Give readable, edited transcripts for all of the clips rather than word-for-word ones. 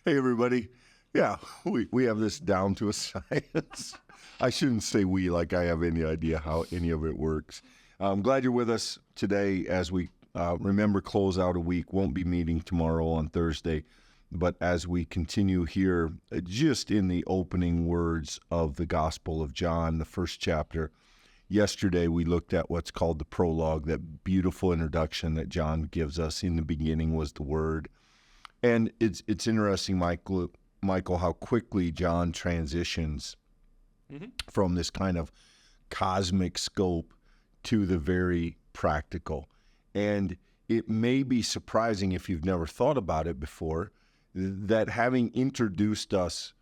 Hey, everybody. Yeah, we have this down to a science. I shouldn't say we like I have any idea how any of it works. I'm glad you're with us today as we remember close out a week. Won't be meeting tomorrow on Thursday, but as we continue here, just in the opening words of the Gospel of John, the first chapter. Yesterday, we looked at what's called the prologue, that beautiful introduction that John gives us. In the beginning was the Word. And it's interesting, Michael, how quickly John transitions from this kind of cosmic scope to the very practical. And it may be surprising if you've never thought about it before, that having introduced us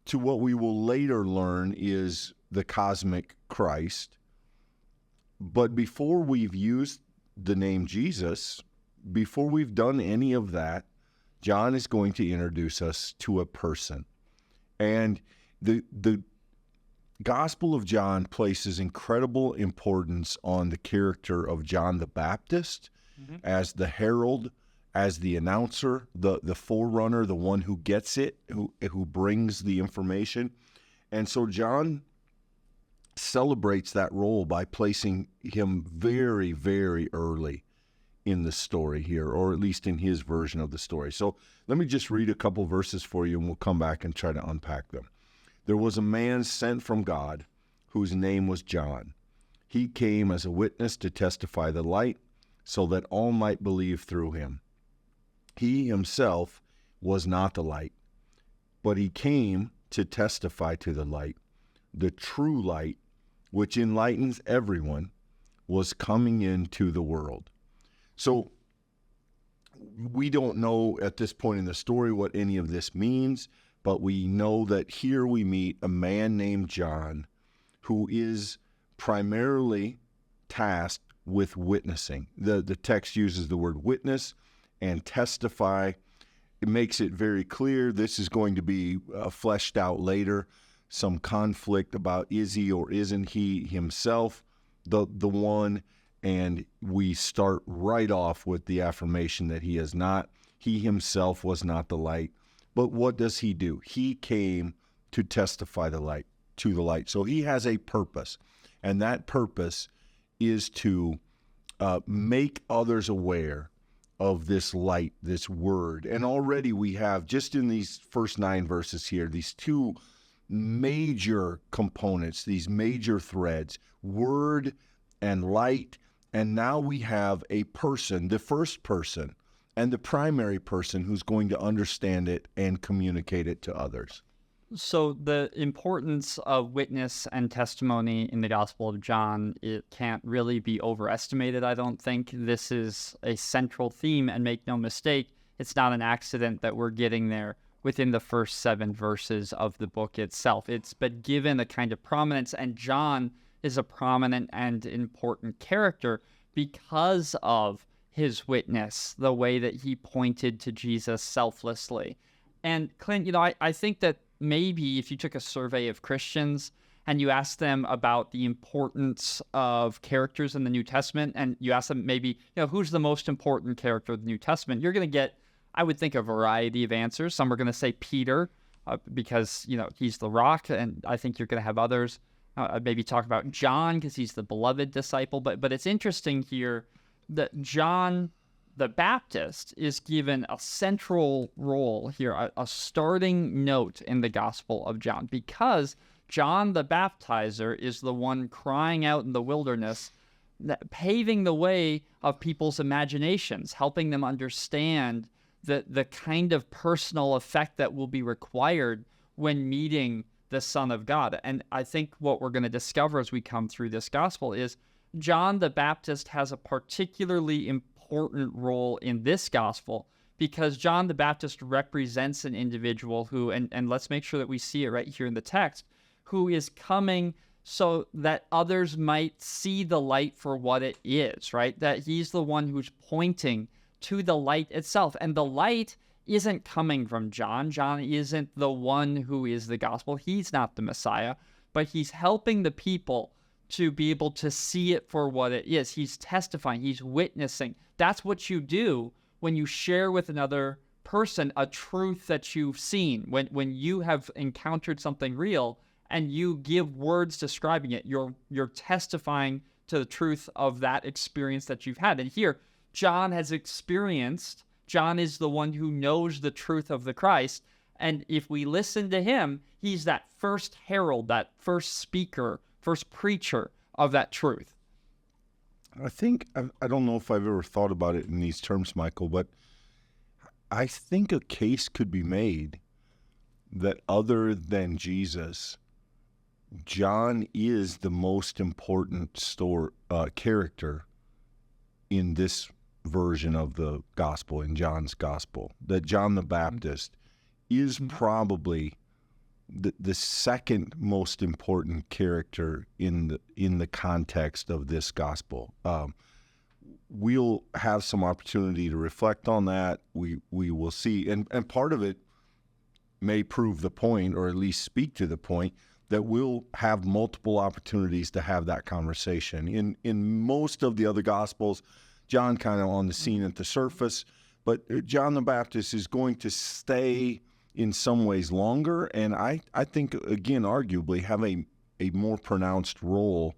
to what we will later learn is the cosmic Christ. But before we've used the name Jesus, before we've done any of that, John is going to introduce us to a person. And the Gospel of John places incredible importance on the character of John the Baptist as the herald, as the announcer, the forerunner, the one who gets it, who brings the information. And so John celebrates that role by placing him very, very early in the story here, or at least in his version of the story. So let me just read a couple verses for you, and we'll come back and try to unpack them. There was a man sent from God whose name was John. He came as a witness to testify the light, so that all might believe through him. He himself was not the light, but he came to testify to the light. The true light, which enlightens everyone, was coming into the world. So we don't know at this point in the story what any of this means, but we know that here we meet a man named John who is primarily tasked with witnessing. The text uses the word witness and testify. It makes it very clear this is going to be fleshed out later. Some conflict about is he or isn't he himself the one. And we start right off with the affirmation that he is not. He himself was not the light. But what does he do? He came to testify to the light. So he has a purpose. And that purpose is to make others aware of this light, this word. And already we have, just in these first 9 verses here, these two major components, these major threads, word and light. And now we have a person, the first person, and the primary person who's going to understand it and communicate it to others. So the importance of witness and testimony in the Gospel of John, it can't really be overestimated, I don't think. This is a central theme, and make no mistake, it's not an accident that we're getting there within the first 7 verses of the book itself. It's been given a kind of prominence, and John is a prominent and important character because of his witness, the way that he pointed to Jesus selflessly. And Clint, I think that maybe if you took a survey of Christians and you asked them about the importance of characters in the New Testament, and you ask them maybe, who's the most important character of the New Testament, you're going to get, I would think, a variety of answers. Some are going to say Peter because, he's the rock, and I think you're going to have others maybe talk about John because he's the beloved disciple. But it's interesting here that John the Baptist is given a central role here, a starting note in the Gospel of John, because John the Baptizer is the one crying out in the wilderness, paving the way of people's imaginations, helping them understand the kind of personal effect that will be required when meeting the Son of God. And I think what we're going to discover as we come through this gospel is John the Baptist has a particularly important role in this gospel because John the Baptist represents an individual who, and let's make sure that we see it right here in the text, who is coming so that others might see the light for what it is, right? That he's the one who's pointing to the light itself. And the light isn't coming from John. John isn't the one who is the gospel. He's not the Messiah, but he's helping the people to be able to see it for what it is. He's testifying, he's witnessing. That's what you do when you share with another person a truth that you've seen. When you have encountered something real and you give words describing it, you're testifying to the truth of that experience that you've had. And here, John is the one who knows the truth of the Christ. And if we listen to him, he's that first herald, that first speaker, first preacher of that truth. I think, I don't know if I've ever thought about it in these terms, Michael, but I think a case could be made that other than Jesus, John is the most important character in this version of the gospel, in John's gospel. That John the Baptist is probably the second most important character in the context of this gospel. We'll have some opportunity to reflect on that. We will see, and part of it may prove the point, or at least speak to the point, that we'll have multiple opportunities to have that conversation. In most of the other gospels, John kind of on the scene at the surface, but John the Baptist is going to stay in some ways longer, and I think, again, arguably have a more pronounced role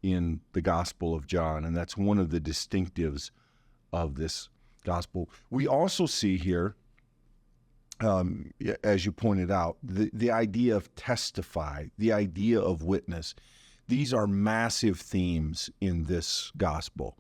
in the Gospel of John, and that's one of the distinctives of this gospel. We also see here, as you pointed out, the idea of testify, the idea of witness. These are massive themes in this gospel.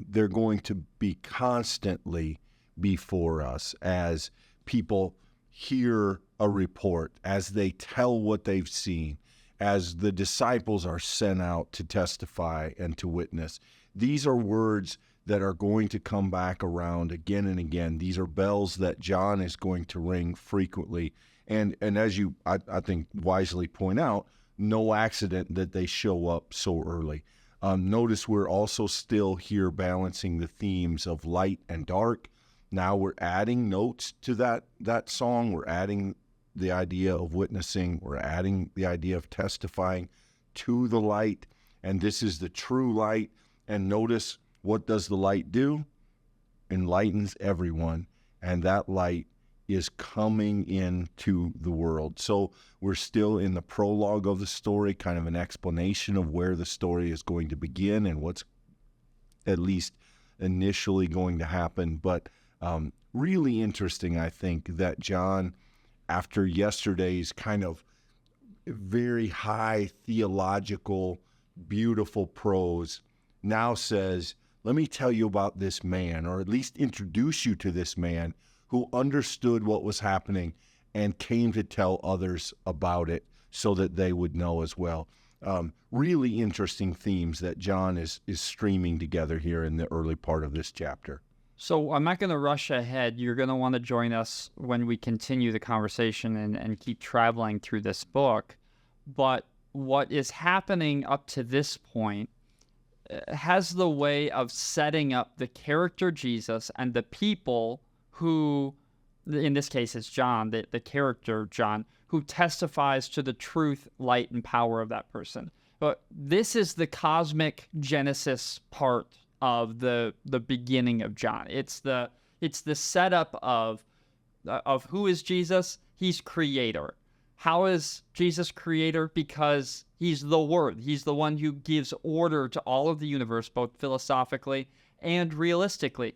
They're going to be constantly before us as people hear a report, as they tell what they've seen, as the disciples are sent out to testify and to witness. These are words that are going to come back around again and again. These are bells that John is going to ring frequently. And as you, I think, wisely point out, no accident that they show up so early. Notice we're also still here balancing the themes of light and dark. Now we're adding notes to that song. We're adding the idea of witnessing. We're adding the idea of testifying to the light. And this is the true light. And notice, what does the light do? Enlightens everyone. And that light is coming into the world. So we're still in the prologue of the story, kind of an explanation of where the story is going to begin and what's at least initially going to happen. But really interesting, I think, that John, after yesterday's kind of very high theological, beautiful prose, now says, let me tell you about this man, or at least introduce you to this man who understood what was happening and came to tell others about it so that they would know as well. Really interesting themes that John is streaming together here in the early part of this chapter. So I'm not going to rush ahead. You're going to want to join us when we continue the conversation and keep traveling through this book. But what is happening up to this point has the way of setting up the character Jesus and the people who, in this case it's John, the character John, who testifies to the truth, light, and power of that person. But this is the cosmic Genesis part of the beginning of John. It's the setup of who is Jesus? He's creator. How is Jesus creator? Because he's the Word. He's the one who gives order to all of the universe, both philosophically and realistically.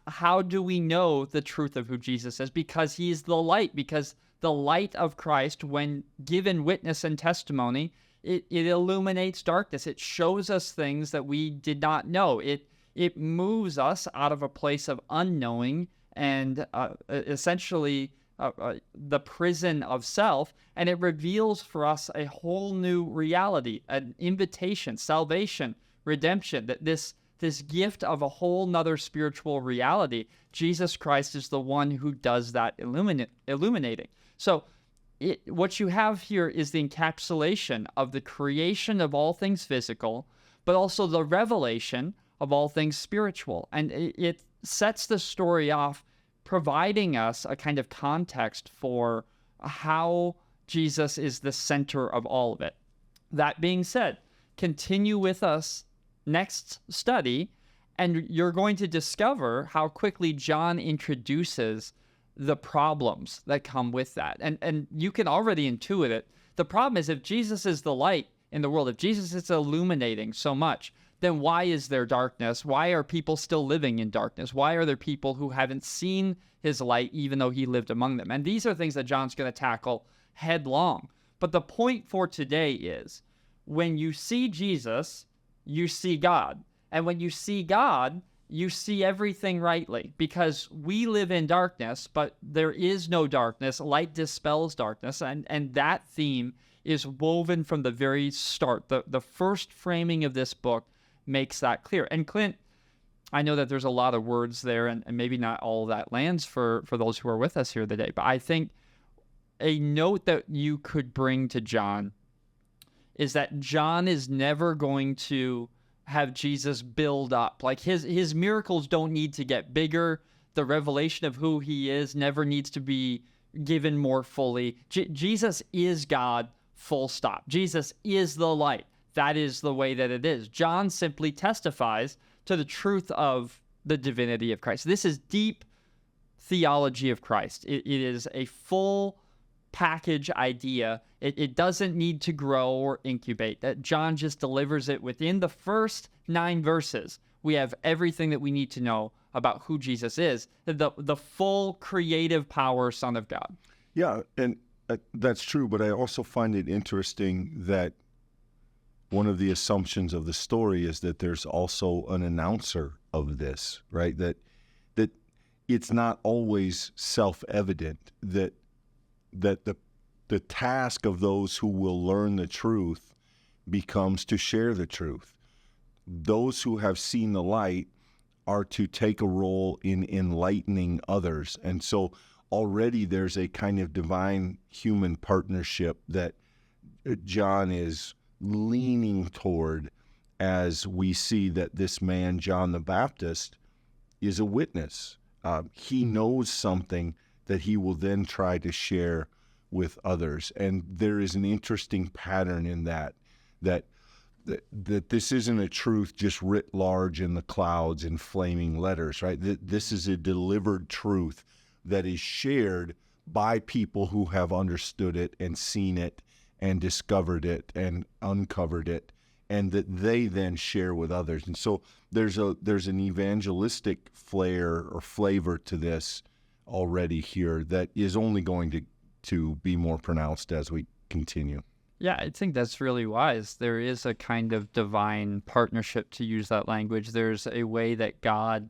How do we know the truth of who Jesus is? Because he's the light. Because the light of Christ, when given witness and testimony, it illuminates darkness. It shows us things that we did not know. It moves us out of a place of unknowing and essentially the prison of self, and it reveals for us a whole new reality, an invitation, salvation, redemption, that this gift of a whole nother spiritual reality. Jesus Christ is the one who does that illuminating. So what you have here is the encapsulation of the creation of all things physical, but also the revelation of all things spiritual. And it sets the story off, providing us a kind of context for how Jesus is the center of all of it. That being said, continue with us next study, and you're going to discover how quickly John introduces the problems that come with that. And you can already intuit it. The problem is, if Jesus is the light in the world, if Jesus is illuminating so much, then why is there darkness? Why are people still living in darkness? Why are there people who haven't seen his light even though he lived among them? And these are things that John's going to tackle headlong. But the point for today is, when you see Jesus, you see God. And when you see God, you see everything rightly, because we live in darkness, but there is no darkness. Light dispels darkness. And that theme is woven from the very start. The first framing of this book makes that clear. And Clint, I know that there's a lot of words there, and maybe not all that lands for those who are with us here today, but I think a note that you could bring to John is that John is never going to have Jesus build up. Like his miracles don't need to get bigger. The revelation of who he is never needs to be given more fully. Jesus is God, full stop. Jesus is the light. That is the way that it is. John simply testifies to the truth of the divinity of Christ. This is deep theology of Christ. It is a full package idea. It doesn't need to grow or incubate. That John just delivers it within the first 9 verses. We have everything that we need to know about who Jesus is, the full creative power Son of God. Yeah, and that's true, but I also find it interesting that one of the assumptions of the story is that there's also an announcer of this, right? That it's not always self-evident that the task of those who will learn the truth becomes to share the truth. Those who have seen the light are to take a role in enlightening others. And so already there's a kind of divine human partnership that John is leaning toward, as we see that this man, John the Baptist, is a witness. He knows something that he will then try to share with others. And there is an interesting pattern in that this isn't a truth just writ large in the clouds in flaming letters, right? This is a delivered truth that is shared by people who have understood it and seen it and discovered it and uncovered it, and that they then share with others. And so there's an evangelistic flair or flavor to this already here that is only going to be more pronounced as we continue. Yeah, I think that's really wise. There is a kind of divine partnership, to use that language. There's a way that God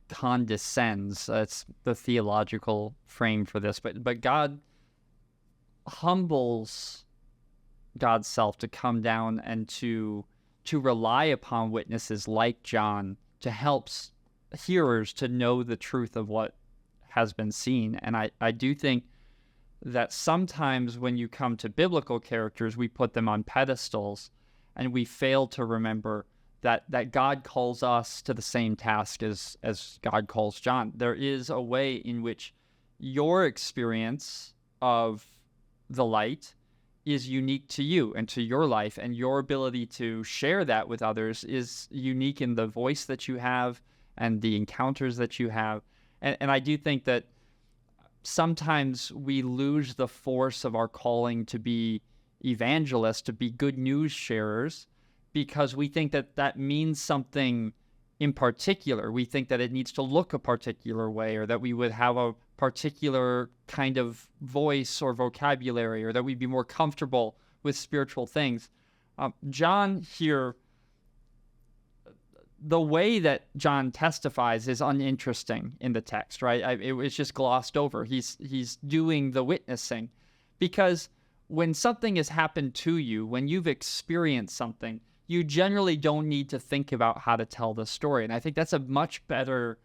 condescends. That's the theological frame for this. But God humbles God's self to come down and to rely upon witnesses like John to help hearers to know the truth of what has been seen. And I do think that sometimes when you come to biblical characters, we put them on pedestals and we fail to remember that God calls us to the same task as God calls John. There is a way in which your experience of the light is unique to you and to your life, and your ability to share that with others is unique in the voice that you have and the encounters that you have. And I do think that sometimes we lose the force of our calling to be evangelists, to be good news sharers, because we think that means something in particular. We think that it needs to look a particular way, or that we would have a particular kind of voice or vocabulary, or that we'd be more comfortable with spiritual things. John here, the way that John testifies is uninteresting in the text, right? It was just glossed over. He's doing the witnessing, because when something has happened to you, when you've experienced something, you generally don't need to think about how to tell the story. And I think that's a much better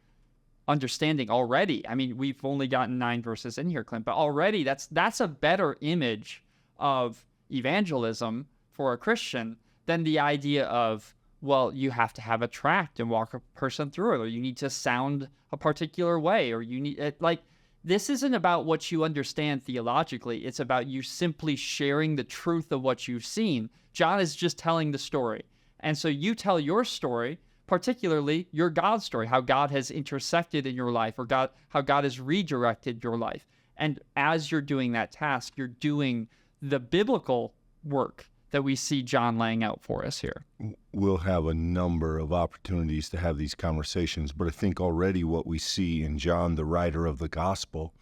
understanding already. I mean, we've only gotten 9 verses in here, Clint, but already that's a better image of evangelism for a Christian than the idea of, well, you have to have a tract and walk a person through it, or you need to sound a particular way, or you need, this isn't about what you understand theologically. It's about you simply sharing the truth of what you've seen. John is just telling the story. And so you tell your story. particularly your God story, how God has intersected in your life, or how God has redirected your life. And as you're doing that task, you're doing the biblical work that we see John laying out for us here. We'll have a number of opportunities to have these conversations, but I think already what we see in John, the writer of the gospel,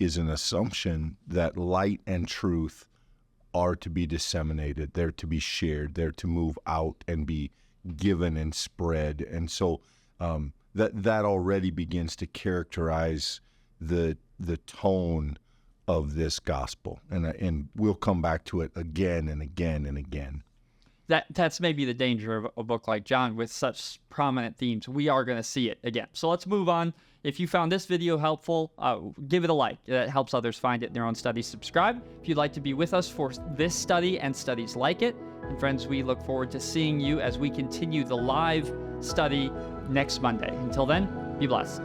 is an assumption that light and truth are to be disseminated, they're to be shared, they're to move out and be given and spread. And so that already begins to characterize the tone of this gospel, and we'll come back to it again and again and again. That's maybe the danger of a book like John with such prominent themes. We are going to see it again. So let's move on. If you found this video helpful, give it a like. That helps others find it in their own study. Subscribe if you'd like to be with us for this study and studies like it. And friends, we look forward to seeing you as we continue the live study next Monday. Until then, be blessed.